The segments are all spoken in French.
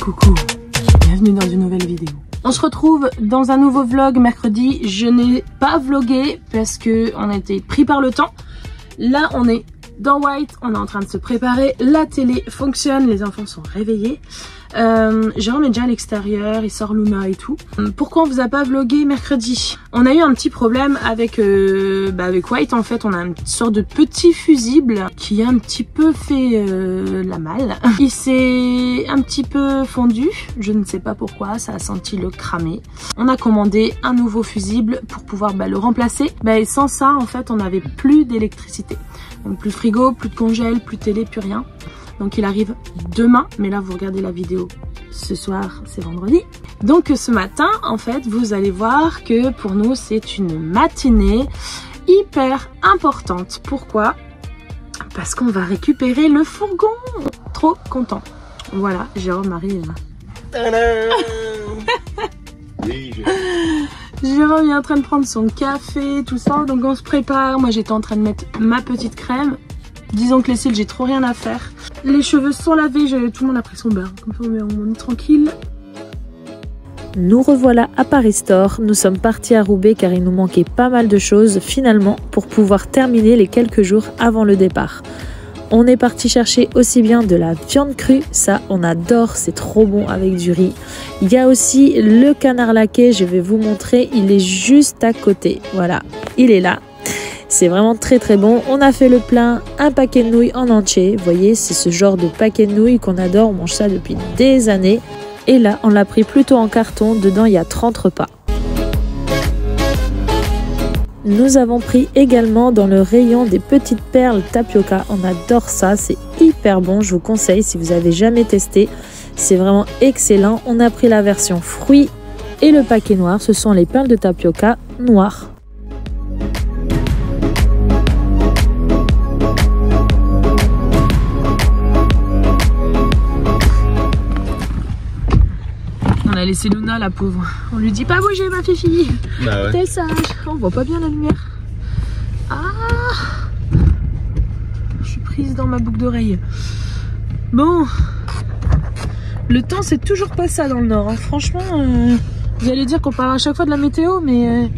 Coucou, bienvenue dans une nouvelle vidéo. On se retrouve dans un nouveau vlog mercredi. Je n'ai pas vlogué parce que on était pris par le temps. Là on est dans White, on est en train de se préparer, la télé fonctionne, les enfants sont réveillés. Jérôme est déjà à l'extérieur, il sort Luna et tout. Pourquoi on vous a pas vlogué mercredi? On a eu un petit problème avec White. En fait on a une sorte de petit fusible qui a un petit peu fait la malle. Il s'est un petit peu fondu, je ne sais pas pourquoi, ça a senti le cramer. On a commandé un nouveau fusible pour pouvoir le remplacer. Et sans ça en fait on n'avait plus d'électricité. Donc plus de frigo, plus de congèle, plus de télé, plus rien. Donc il arrive demain, mais là vous regardez la vidéo ce soir, c'est vendredi. Donc ce matin, en fait, vous allez voir que pour nous c'est une matinée hyper importante. Pourquoi? Parce qu'on va récupérer le fourgon. Trop content. Voilà, Jérôme arrive. Jérôme est en train de prendre son café, tout ça, donc on se prépare. Moi j'étais en train de mettre ma petite crème. Disons que les cils, j'ai trop rien à faire. Les cheveux sont lavés, tout le monde a pris son bain. Comme ça on est tranquille. Nous revoilà à Paris Store. Nous sommes partis à Roubaix car il nous manquait pas mal de choses finalement pour pouvoir terminer les quelques jours avant le départ. On est parti chercher aussi bien de la viande crue, ça on adore, c'est trop bon avec du riz. Il y a aussi le canard laqué, je vais vous montrer, il est juste à côté. Voilà, il est là. C'est vraiment très très bon. On a fait le plein, un paquet de nouilles en entier. Vous voyez, c'est ce genre de paquet de nouilles qu'on adore, on mange ça depuis des années. Et là, on l'a pris plutôt en carton, dedans il y a 30 repas. Nous avons pris également dans le rayon des petites perles tapioca. On adore ça, c'est hyper bon, je vous conseille si vous avez jamais testé. C'est vraiment excellent. On a pris la version fruits et le paquet noir, ce sont les perles de tapioca noires. On a laissé Luna, la pauvre. On lui dit pas bouger ma fifi. Bah ouais. T'es sage. On voit pas bien la lumière. Ah, je suis prise dans ma boucle d'oreille. Bon, le temps c'est toujours pas ça dans le nord. Hein. Franchement, vous allez dire qu'on parle à chaque fois de la météo, mais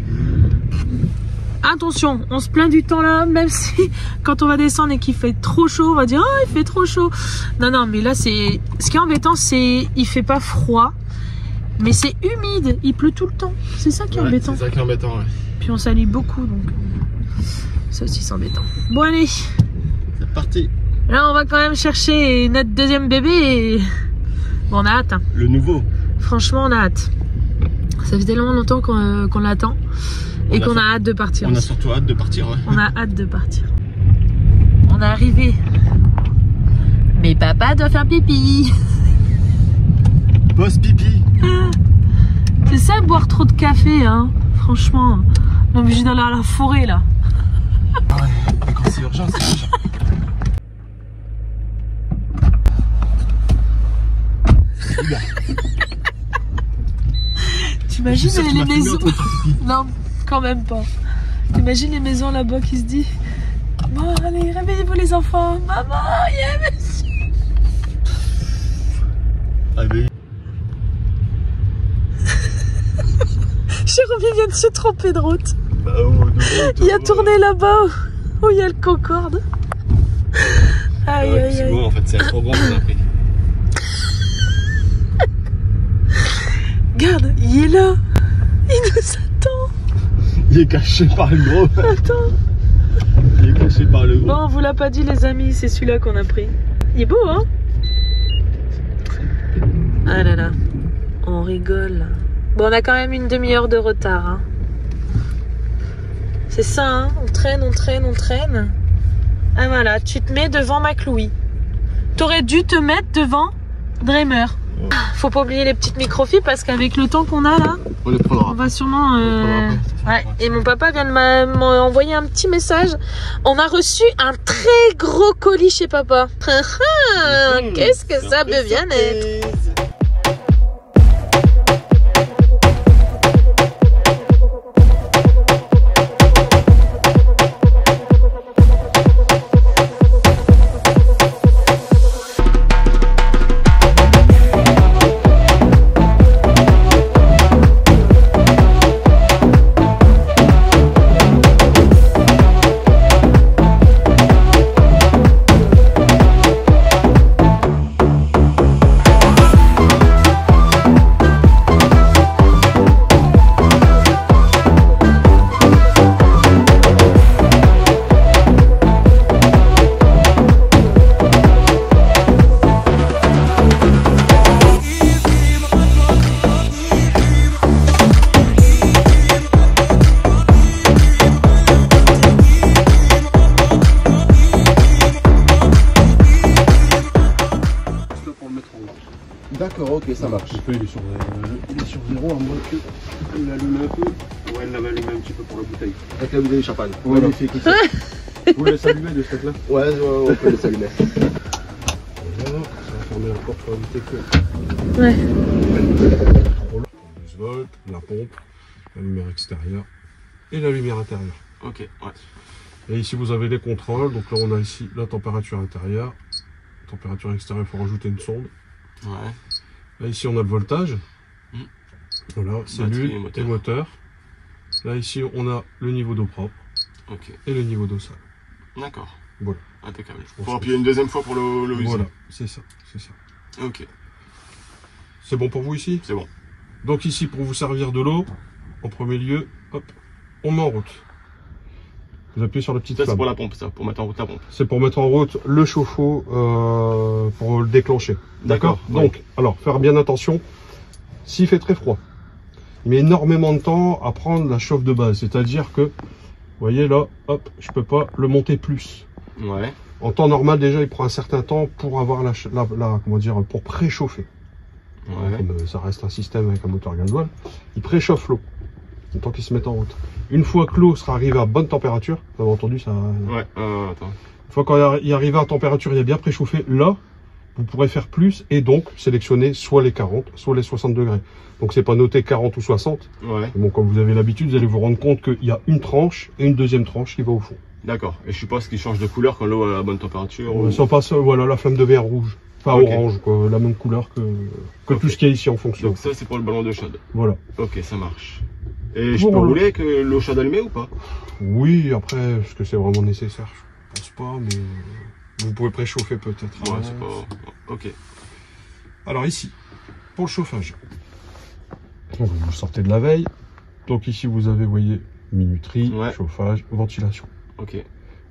attention, on se plaint du temps là, même si quand on va descendre et qu'il fait trop chaud, on va dire oh il fait trop chaud. Non, mais là c'est, ce qui est embêtant, c'est il fait pas froid. Mais c'est humide, il pleut tout le temps. C'est ça qui est embêtant. C'est ça qui est embêtant, ouais. Puis on salit beaucoup, donc ça aussi c'est embêtant. Bon allez, c'est parti. Là on va quand même chercher notre deuxième bébé et bon, on a hâte. Hein. Le nouveau. Franchement on a hâte. Ça fait tellement longtemps qu'on l'attend et qu'on a hâte de partir. On a surtout hâte de partir, ouais. On a hâte de partir. On est arrivé. Mais papa doit faire pipi. Boss pipi. C'est ça boire trop de café, hein. Franchement, on est obligé d'aller à la forêt là. Ah ouais, mais quand c'est urgent, c'est urgent. T'imagines les maisons. Non, quand même pas. T'imagines les maisons là-bas qui se disent bon allez, réveillez-vous les enfants. Maman, yeah, monsieur. Réveille. Jérôme vient de se tromper de route. Bah, il a tourné là-bas où il y a le Concorde. Aïe, aïe, c'est aïe. bon en fait, c'est un fourgon qu'on a pris. Regarde, il est là. Il nous attend. Il est caché par le gros. Attends. Il est caché par le gros. Bon, on vous l'a pas dit les amis, c'est celui-là qu'on a pris. Il est beau, hein? Ah là là, on rigole. Bon, on a quand même une demi-heure de retard. Hein. C'est ça, hein? On traîne, on traîne, on traîne. Ah voilà, tu te mets devant McLouis. T'aurais dû te mettre devant Dreamer. Ouais. Faut pas oublier les petites microfibres parce qu'avec le temps qu'on a là, on les prendra. On va sûrement... Ouais. Et mon papa vient de m'envoyer un petit message. On a reçu un très gros colis chez papa. Qu'est-ce que ça peut bien être? mettre en route. D'accord, ok, ça marche. Il est sur 0 à moins qu'il l'allume un peu. Ouais, elle l'avait allumé un petit peu pour la bouteille. Avec la bouteille de champagne. Voilà. Magnifique. Vous laissez allumer de ce là. Ouais, on peut les allumer. Voilà, ça va fermer la porte pour éviter que. Ouais. 12 volts, la pompe, la lumière extérieure et la lumière intérieure. Ok, ouais. Et ici vous avez les contrôles. Donc là on a ici la température intérieure. Température extérieure, il faut rajouter une sonde. Ouais. Là ici on a le voltage. Voilà, cellule et moteur. Là ici on a le niveau d'eau propre. Ok. Et le niveau d'eau sale. D'accord. Voilà. Impeccable. Faut appuyer une deuxième fois pour le user. Voilà, c'est ça, c'est ça. Ok. C'est bon pour vous ici? C'est bon. Donc ici pour vous servir de l'eau, en premier lieu, hop, on met en route. Vous appuyez sur la petite flamme. Ça c'est pour la pompe, ça, pour mettre en route la pompe. C'est pour mettre en route le chauffe-eau pour le déclencher. D'accord. Donc, alors faire bien attention, s'il fait très froid, il met énormément de temps à prendre la chauffe de base. C'est-à-dire que, vous voyez là, hop, je peux pas le monter plus. Ouais. En temps normal, déjà, il prend un certain temps pour avoir comment dire, pour préchauffer. Ouais. Comme ça reste un système avec un moteur gasoil, il préchauffe l'eau. Le temps qu'il se mette en route. Une fois que l'eau sera arrivée à bonne température, vous avez entendu ça? Ouais, attends. Une fois quand il est arrivé à température, il est bien préchauffé, là, vous pourrez faire plus et donc sélectionner soit les 40, soit les 60 degrés. Donc c'est pas noté 40 ou 60. Ouais. Bon, comme vous avez l'habitude, vous allez vous rendre compte qu'il y a une tranche et une deuxième tranche qui va au fond. D'accord. Et je suppose qu'il change de couleur quand l'eau est à la bonne température. Ça passe, voilà, la flamme de verre rouge. Enfin orange, quoi, la même couleur que tout ce qui est ici en fonction. Donc ça c'est pour le ballon d'eau chaude. Voilà. Ok, ça marche. Et je peux rouler avec l'eau chaude allumée ou pas? Oui, après, est-ce que c'est vraiment nécessaire? Je pense pas, mais vous pouvez préchauffer peut-être. Ouais, c'est pas... Ok. Alors ici, pour le chauffage, donc vous sortez de la veille. Donc ici vous avez, vous voyez, minuterie, chauffage, ventilation. Ok.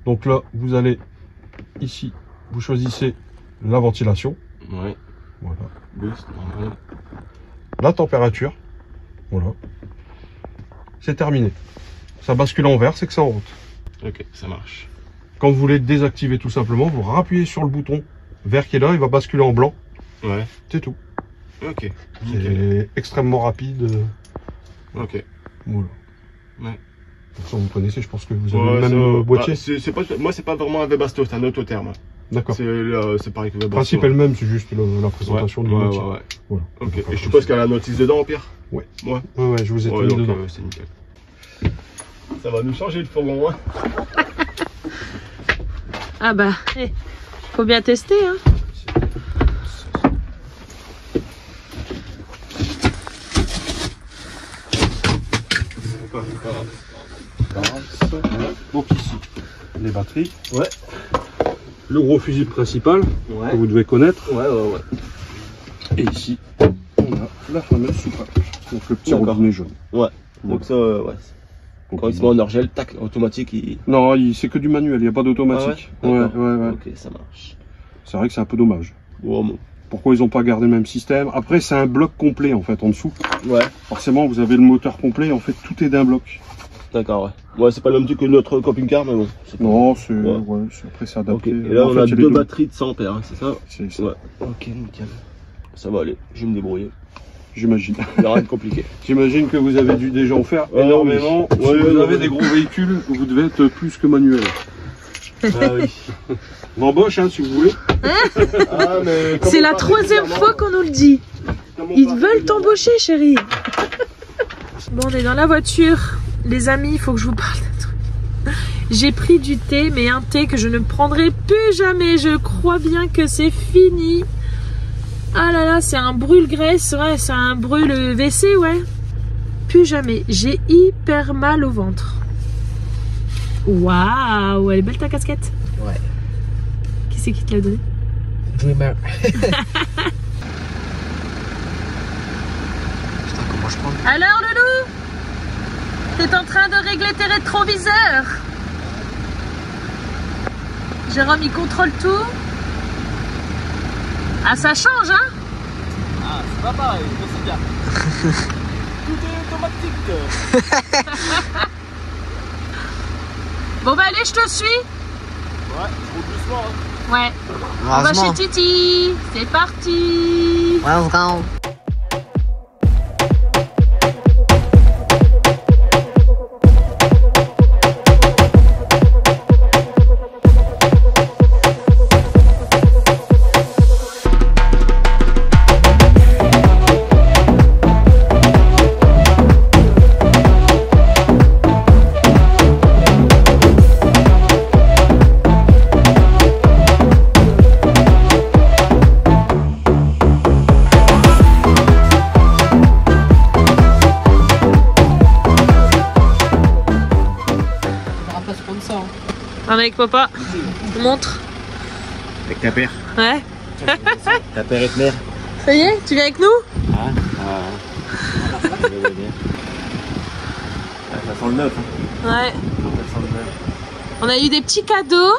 Donc là, vous allez ici, vous choisissez la ventilation. Ouais. Voilà. Boost, normal. La température. Voilà. C'est terminé. Ça bascule en vert, c'est que c'est en route. Ok, ça marche. Quand vous voulez désactiver tout simplement, vous rappuyez sur le bouton vert qui est là, il va basculer en blanc. Ouais. C'est tout. Ok. C'est extrêmement rapide. Ok. Voilà. Ouais. Pour ça, vous connaissez, je pense que vous avez le même boîtier. Moi, c'est pas vraiment un Webasto, c'est un Autotherme. D'accord. C'est pareil que Webasto. Le principe est le même, c'est juste la présentation du boîtier. Voilà. Ok. Et je suppose qu'il y a la notice dedans, au pire? Ouais. Ouais, je vous ai tout mis dedans. C'est nickel. Ça va nous changer le fourgon, hein. Ah bah, faut bien tester, hein. Donc ici, les batteries. Ouais. Le gros fusible principal que vous devez connaître. Ouais. Et ici, on a la fameuse soupape. Donc le petit robinet jaune. Ouais. Donc ça, ouais. Quand il se met en orgel, tac, automatique, il... Non, c'est que du manuel, il n'y a pas d'automatique. Ouais. Ok, ça marche. C'est vrai que c'est un peu dommage. Wow, bon. Pourquoi ils n'ont pas gardé le même système? Après, c'est un bloc complet en fait en dessous. Ouais. Forcément, vous avez le moteur complet. En fait, tout est d'un bloc. D'accord, ouais. Ouais, c'est pas le même truc que notre camping-car, mais bon. Non, c'est après c'est adapté. Okay. Et là, on a deux batteries de 100 ampères, hein, c'est ça? C'est ça. Ouais. Ok, nickel. Ça va aller, je vais me débrouiller. J'imagine. Il n'y a rien de compliqué. J'imagine que vous avez dû déjà en faire énormément. Si vous avez des gros véhicules, vous devez être plus que manuel. Ah oui. On embauche, hein, si vous voulez. C'est la troisième fois qu'on nous le dit. Ils veulent t'embaucher, chérie. Bon, on est dans la voiture. Les amis, il faut que je vous parle d'un truc. J'ai pris du thé, mais un thé que je ne prendrai plus jamais. Je crois bien que c'est fini. Ah là là, c'est un brûle-graisse, ouais, c'est un brûle-WC, ouais. Plus jamais. J'ai hyper mal au ventre. Waouh, elle est belle ta casquette. Ouais. Qui c'est qui te l'a donnée? Dreamer. Putain, comment je prends? Alors, Loulou, t'es en train de régler tes rétroviseurs. Jérôme, il contrôle tout. Ah, ça change, hein? Ah, c'est pas pareil, mais c'est bien. Tout est automatique. Bon, bah allez, je te suis. Ouais, je roule doucement. Hein. Ouais. On va chez Titi. C'est parti. Let's go. On est avec papa. Montre. Avec ta père. Ouais. Ta père et ta mère. Ça y est, tu viens avec nous? Ah, ça sent le neuf. Ouais. On a eu des petits cadeaux,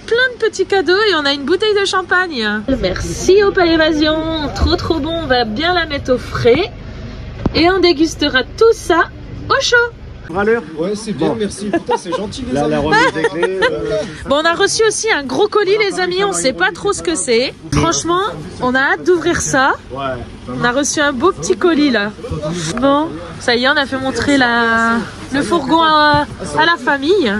plein de petits cadeaux et on a une bouteille de champagne. Merci Opal Évasion, trop bon, on va bien la mettre au frais et on dégustera tout ça au chaud. À l'heure. Ouais, c'est bien, merci. Putain, c'est gentil les amis. La remise des clés. Bon, on a reçu aussi un gros colis les amis, on sait pas trop ce que c'est. Franchement, on a hâte d'ouvrir ça. On a reçu un beau petit colis là. Bon, ça y est, on a fait montrer le fourgon à la famille.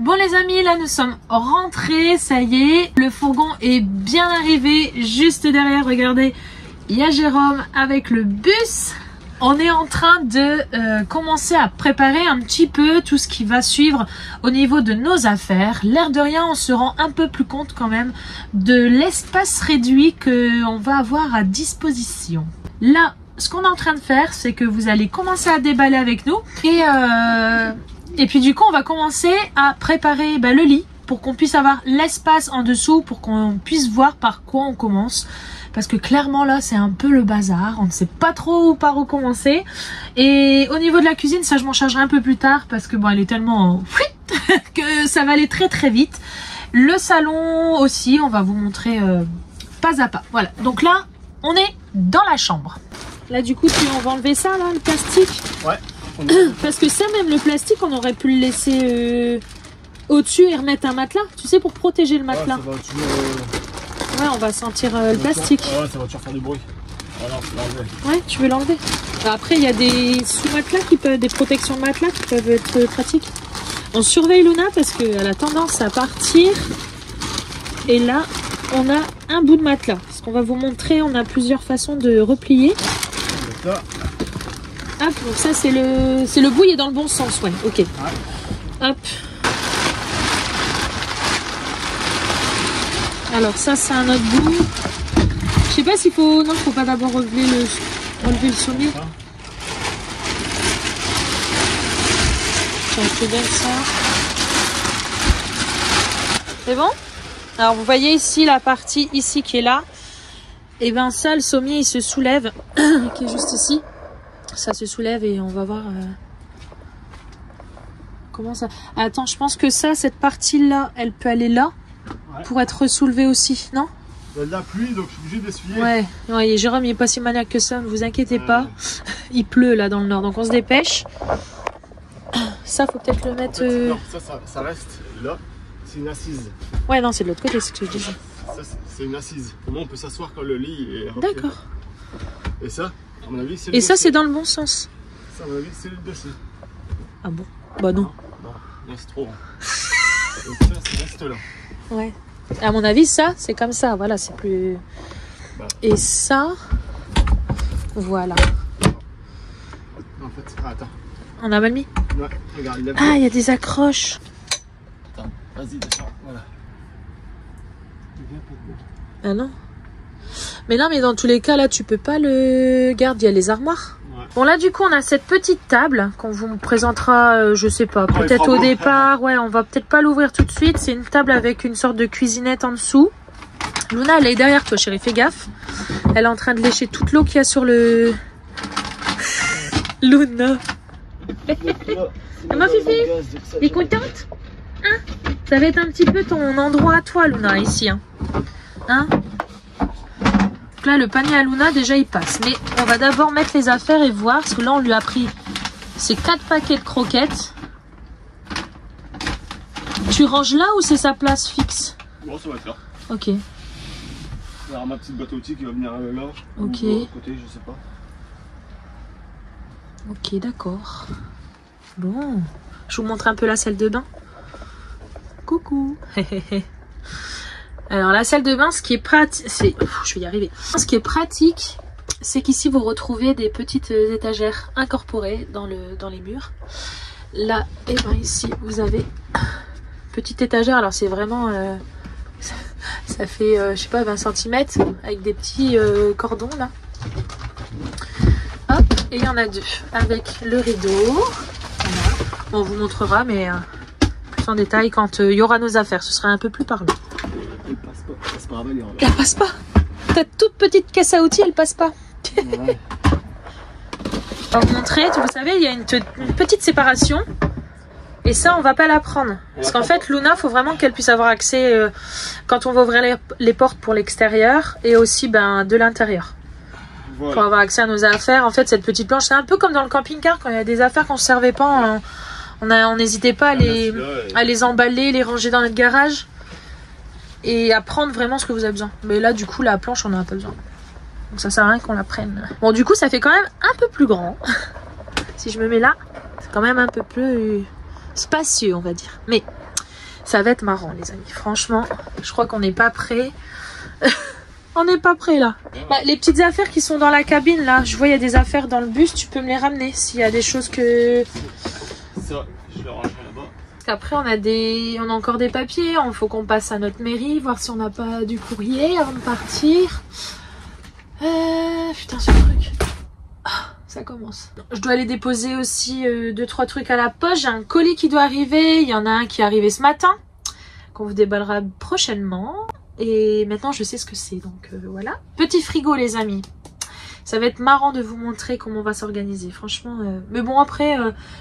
Bon les amis, là nous sommes rentrés, ça y est. Le fourgon est bien arrivé juste derrière, regardez. Il y a Jérôme avec le bus. On est en train de commencer à préparer un petit peu tout ce qui va suivre au niveau de nos affaires. L'air de rien, on se rend un peu plus compte quand même de l'espace réduit qu'on va avoir à disposition. Là, ce qu'on est en train de faire, c'est que vous allez commencer à déballer avec nous. Et puis du coup, on va commencer à préparer le lit pour qu'on puisse avoir l'espace en dessous, pour qu'on puisse voir par quoi on commence. Parce que clairement là c'est un peu le bazar, on ne sait pas trop par où commencer. Et au niveau de la cuisine, ça je m'en chargerai un peu plus tard parce que bon elle est tellement que ça va aller très vite. Le salon aussi, on va vous montrer pas à pas. Voilà, donc là on est dans la chambre. Là du coup on va enlever ça là, le plastique. Ouais. Parce que ça même le plastique on aurait pu le laisser au-dessus et remettre un matelas, tu sais, pour protéger le matelas. Ouais, ça va toujours, ouais, on va sentir le plastique. Ouais, ça va toujours faire du bruit. Ah non, tu veux l'enlever. Ouais, tu veux l'enlever. Après, il y a des sous-matelas qui peuvent, des protections de matelas qui peuvent être pratiques. On surveille Luna parce qu'elle a tendance à partir. Et là, on a un bout de matelas. Ce qu'on va vous montrer, on a plusieurs façons de replier. Hop, donc ça, c'est le bout, il est dans le bon sens, ouais, ok. Ouais. Hop. Alors ça c'est un autre bout. Je sais pas s'il faut... Non, il faut pas d'abord relever le sommier. Tiens, je te donne ça. C'est bon? Alors vous voyez ici la partie ici qui est là. Et bien ça, le sommier il se soulève. Qui est juste ici. Ça se soulève et on va voir... Comment ça... Attends, je pense que ça, cette partie là, elle peut aller là. Ouais. Pour être soulevé aussi, non? Il y a de la pluie, donc je suis obligé d'essuyer. Ouais, Jérôme il est pas si maniaque que ça, ne vous inquiétez pas. Il pleut là dans le nord, donc on se dépêche. Ça, faut peut-être le mettre... Non, ça reste là, c'est une assise. Ouais, non, c'est de l'autre côté, c'est ce que je disais. Ça, c'est une assise. Comment on peut s'asseoir quand le lit est... D'accord. Et ça, à mon avis, c'est le Et ça, c'est dans le bon sens. Ça, à mon avis, c'est le dessus. Ah bon? Bah non. Non, c'est trop. Donc ça reste là. Ouais. À mon avis, ça, c'est comme ça. Voilà, c'est plus... Et ça... Voilà. En fait, attends. On a mal mis? Ouais, regarde, il a... Ah, il y a des accroches. Attends, vas-y, descends. Voilà. Ah non. Mais non, mais dans tous les cas, là, tu peux pas le... Garde, il y a les armoires. Ouais. Bon, là, du coup, on a cette petite table qu'on vous présentera, je sais pas, peut-être au départ. Ouais, on va peut-être pas l'ouvrir tout de suite. C'est une table avec une sorte de cuisinette en dessous. Luna, elle est derrière toi, chérie, fais gaffe. Elle est en train de lécher toute l'eau qu'il y a sur le... Luna. Ma fifi, t'es contente? Hein? Ça va être un petit peu ton endroit à toi, Luna, ici. Hein? Donc là, le panier à Luna, déjà, il passe. Mais on va d'abord mettre les affaires et voir. Parce que là, on lui a pris ces 4 paquets de croquettes. Tu ranges là ou c'est sa place fixe? Bon, ça va être là. Ok. Il y aura ma petite boîte à outils qui va venir là. Ok. Ou à côté, je sais pas. Ok, d'accord. Bon. Je vous montre un peu la salle de bain. Coucou. Alors la salle de bain, ce qui est pratique, c'est... Je vais y arriver. Ce qui est pratique, c'est qu'ici vous retrouvez des petites étagères incorporées dans les murs. Là, et ben ici, vous avez petite étagère. Alors c'est vraiment... ça fait, je sais pas, 20 cm avec des petits cordons là. Hop, et il y en a deux avec le rideau. Voilà. On vous montrera, mais plus en détail quand il y aura nos affaires. Ce sera un peu plus parlant. Elle passe pas. Elle passe pas à venir. Elle passe pas. Ta toute petite caisse à outils, elle passe pas. Ouais. On va vous montrer, vous savez, il y a une petite séparation. Et ça, on va pas la prendre. Parce qu'en fait, Luna, faut vraiment qu'elle puisse avoir accès quand on va ouvrir les portes pour l'extérieur et aussi de l'intérieur. Voilà. Pour avoir accès à nos affaires. En fait, cette petite planche, c'est un peu comme dans le camping-car quand il y a des affaires qu'on ne se servait pas. On n'hésitait pas à les emballer, les ranger dans notre garage et à prendre vraiment ce que vous avez besoin. Mais là, du coup, la planche, on n'en a pas besoin. Donc ça sert à rien qu'on la prenne. Bon, du coup, ça fait quand même un peu plus grand. Si je me mets là, c'est quand même un peu plus spacieux, on va dire. Mais ça va être marrant, les amis. Franchement, je crois qu'on n'est pas prêt. On n'est pas prêt là. Les petites affaires qui sont dans la cabine là, je vois il y a des affaires dans le bus, tu peux me les ramener s'il y a des choses que... C'est vrai, je les rangerai là-bas. Parce qu'après on a encore des papiers, il faut qu'on passe à notre mairie, voir si on n'a pas du courrier avant de partir. Putain ce truc. Ça commence. Je dois aller déposer aussi 2-3 trucs à la poste. J'ai un colis qui doit arriver. Il y en a un qui est arrivé ce matin, qu'on vous déballera prochainement. Et maintenant je sais ce que c'est, donc voilà. Petit frigo les amis. Ça va être marrant de vous montrer comment on va s'organiser, franchement. Mais bon après,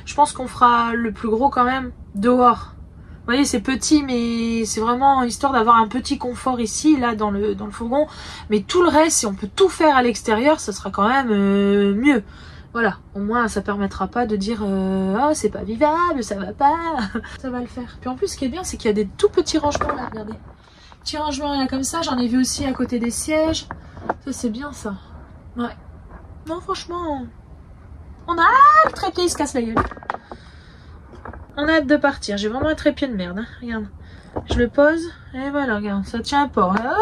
je pense qu'on fera le plus gros quand même dehors. Vous voyez c'est petit mais c'est vraiment histoire d'avoir un petit confort ici, là dans le fourgon. Mais tout le reste, si on peut tout faire à l'extérieur, ça sera quand même mieux. Voilà, au moins ça permettra pas de dire oh c'est pas vivable, ça va pas. Ça va le faire. Puis en plus ce qui est bien c'est qu'il y a des tout petits rangements là, regardez. Petit rangement là comme ça, j'en ai vu aussi à côté des sièges. Ça c'est bien ça. Ouais. Non franchement, on a hâte, trépied il se casse la gueule. On a hâte de partir, j'ai vraiment un trépied de merde, hein. Regarde. Je le pose, et voilà, regarde, ça tient pas. Hein.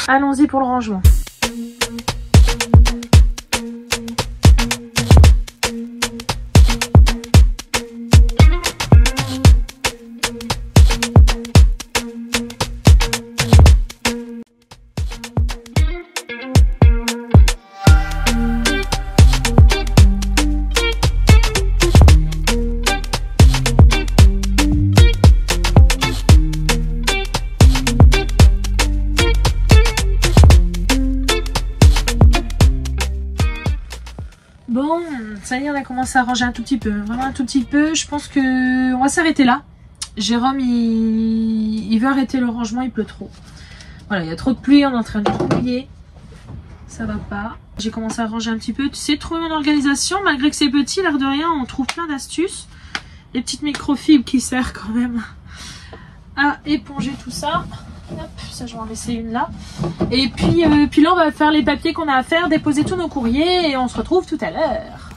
Allons-y pour le rangement. Bon, ça y est, on a commencé à ranger un tout petit peu, vraiment un tout petit peu. Je pense que on va s'arrêter là. Jérôme, il veut arrêter le rangement, il pleut trop. Voilà, il y a trop de pluie, on est en train de mouiller. Ça va pas. J'ai commencé à ranger un petit peu. Tu sais, trouver une organisation, malgré que c'est petit, l'air de rien, on trouve plein d'astuces. Les petites microfibres qui servent quand même à éponger tout ça. Hop, ça je vais en laisser une là. Et puis là on va faire les papiers qu'on a à faire, déposer tous nos courriers et on se retrouve tout à l'heure.